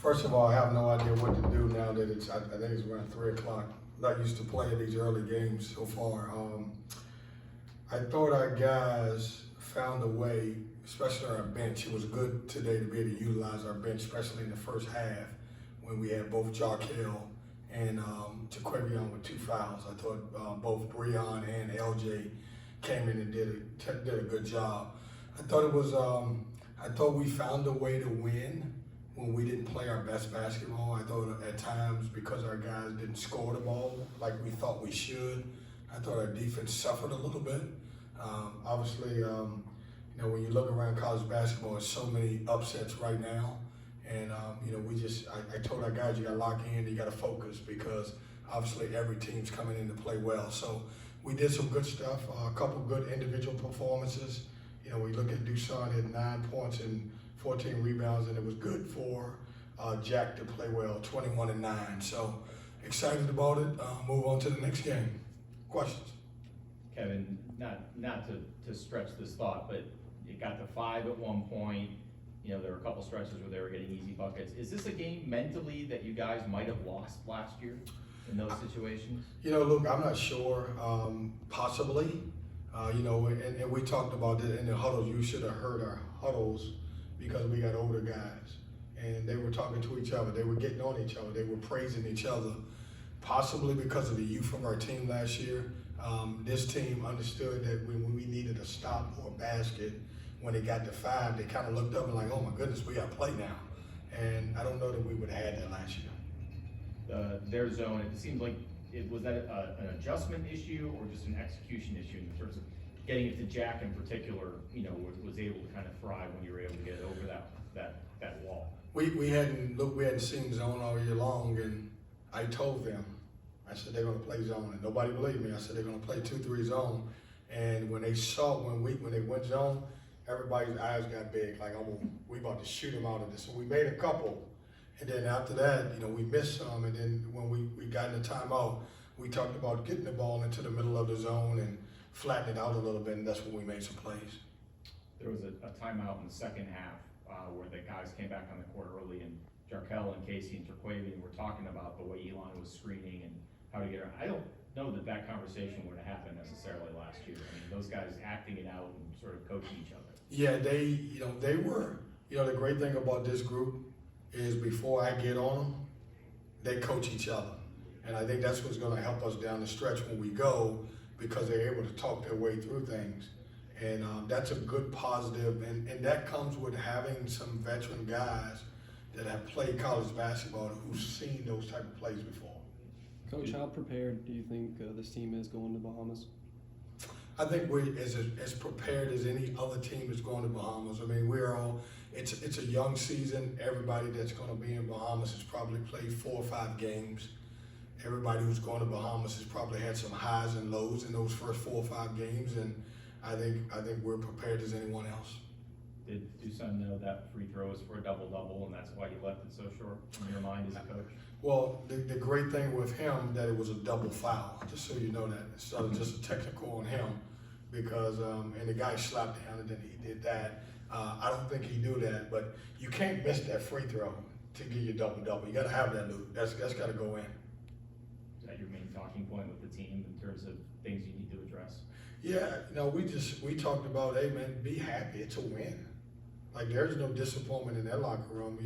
First of all, I have no idea what to do now that I think it's around 3 o'clock. Not used to playing these early games so far. I thought our guys found a way, especially our bench. It was good today to be able to utilize our bench, especially in the first half when we had both Jarkel and Jaquavion with 2 fouls. I thought both Breon and LJ came in and did a good job. I thought we found a way to win when we didn't play our best basketball. I thought at times, because our guys didn't score the ball like we thought we should, I thought our defense suffered a little bit. Obviously, when you look around college basketball, there's so many upsets right now. And, I told our guys, you got to lock in, you got to focus, because obviously every team's coming in to play well. So we did some good stuff, a couple good individual performances. We look at Dusan had 9 points and 14 rebounds, and it was good for Jack to play well, 21 and 9. So excited about it. Move on to the next game. Questions? Kevin, not to stretch this thought, but you got to 5 at one point. There were a couple stretches where they were getting easy buckets. Is this a game mentally that you guys might have lost last year in those situations? Look, I'm not sure. Possibly. And we talked about that in the huddles. You should have heard our huddles because we got older guys. And they were talking to each other. They were getting on each other. They were praising each other. Possibly because of the youth of our team last year. This team understood that when we needed a stop or a basket, when it got to 5, they kind of looked up and like, oh my goodness, we got to play now. And I don't know that we would have had that last year. Their zone, it seemed like, was that an adjustment issue or just an execution issue in terms of getting it to Jack in particular, was able to kind of thrive when you were able to get over that wall? We hadn't seen zone all year long, and I told them, I said they're going to play zone, and nobody believed me. I said they're going to play 2-3 zone, and when they saw when they went zone, everybody's eyes got big, like we about to shoot them out of this. So we made a couple, and then after that, we missed some, and then when we got in the timeout, we talked about getting the ball into the middle of the zone and flattening it out a little bit, and that's when we made some plays. There was a timeout in the second half where the guys came back on the court early, and Jarkel and Casey and Jaquavion were talking about the way Elon was screening and how to get around. I don't know that conversation would have happened necessarily last year. I mean, those guys acting it out and sort of coaching each other. Yeah, they were. The great thing about this group is before I get on them, they coach each other. And I think that's what's going to help us down the stretch when we go, because they're able to talk their way through things. And that's a good positive. And that comes with having some veteran guys that have played college basketball who've seen those type of plays before. Coach, how prepared do you think this team is going to Bahamas? I think we're as prepared as any other team is going to Bahamas. I mean, it's a young season. Everybody that's going to be in Bahamas has probably played 4 or 5 games. Everybody who's going to Bahamas has probably had some highs and lows in those first 4 or 5 games, and I think we're prepared as anyone else. Did Dusan know that free throw was for a double-double, and that's why he left it so short in your mind as a coach? Well, the great thing with him, that it was a double foul, just so you know that. It's just a technical on him, because, and the guy slapped down and then he did that. I don't think he knew that, but you can't miss that free throw to get your double-double. You got to have that, Luke. That's got to go in. Is that your main talking point with the team in terms of things you need to address? Yeah, we talked about, hey man, be happy. It's a win. Like, there's no disappointment in that locker room.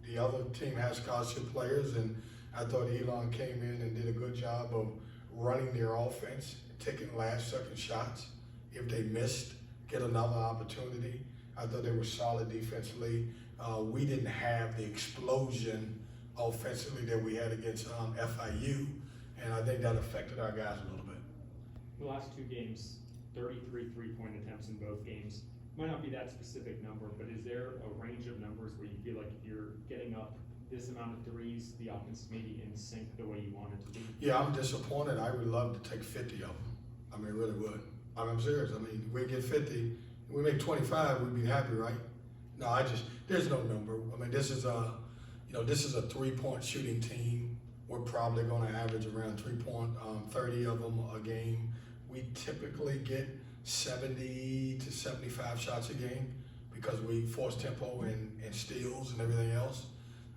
The other team has scholarship players, and I thought Elon came in and did a good job of running their offense, taking last-second shots. If they missed, get another opportunity. I thought they were solid defensively. We didn't have the explosion offensively that we had against FIU, and I think that affected our guys a little bit. The last 2 games, 33 3-point attempts in both games. Might not be that specific number, but is there a range of numbers where you feel like if you're getting up this amount of threes, the offense may be in sync the way you want it to be? Yeah, I'm disappointed. I would love to take 50 of them. I mean, really would. I'm serious. I mean, we get 50, we make 25, we'd be happy, right? No, there's no number. I mean, this is a 3-point shooting team. We're probably going to average around 3-point, 30 of them a game. We typically get 70 to 75 shots a game because we force tempo and steals and everything else.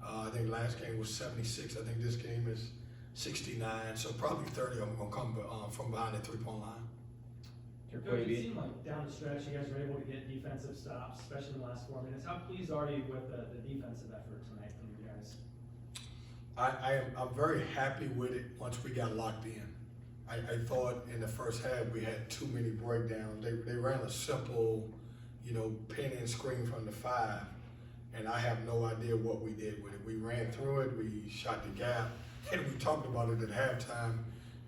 I think last game was 76. I think this game is 69. So probably 30 of them are going to come from behind the three-point line. Coach, it seemed like down the stretch you guys were able to get defensive stops, especially in the last 4 minutes. How pleased are you with the defensive effort tonight from you guys? I'm very happy with it once we got locked in. I thought in the first half we had too many breakdowns. They ran a simple, pin and screen from the 5, and I have no idea what we did with it. We ran through it, we shot the gap, and we talked about it at halftime.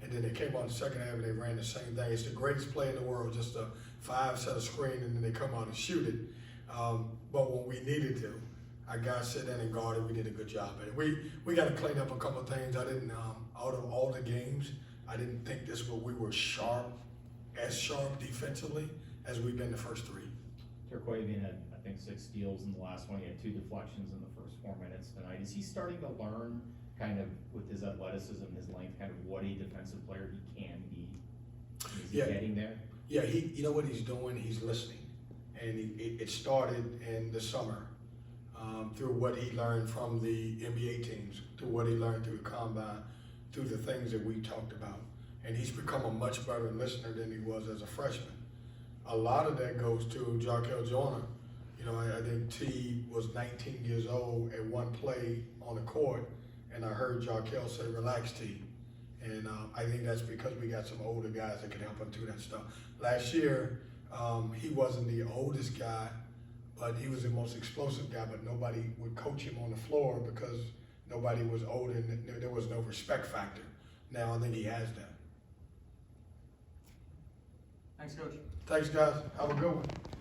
And then they came on the second half and they ran the same thing. It's the greatest play in the world, just a 5 set of screen, and then they come out and shoot it. But when we needed to, our guys sit in and guard it. We did a good job at it. We got to clean up a couple of things. I didn't, out of all the games, I didn't think we were as sharp defensively as we've been the first 3. Terquavian had, I think, 6 steals in the last one. He had 2 deflections in the first 4 minutes tonight. Is he starting to learn, kind of with his athleticism, his length, kind of what a defensive player he can be? Is he getting there? Yeah, you know what he's doing? He's listening. And it started in the summer through what he learned from the NBA teams, through what he learned through the combine, through the things that we talked about. And he's become a much better listener than he was as a freshman. A lot of that goes to Jarkel Joyner. I think T was 19 years old at one play on the court, and I heard Jarkel say, "Relax, T." And I think that's because we got some older guys that can help him through that stuff. Last year, he wasn't the oldest guy, but he was the most explosive guy, but nobody would coach him on the floor because nobody was older and there was no respect factor. Now I think he has that. Thanks, Coach. Thanks, guys. Have a good one.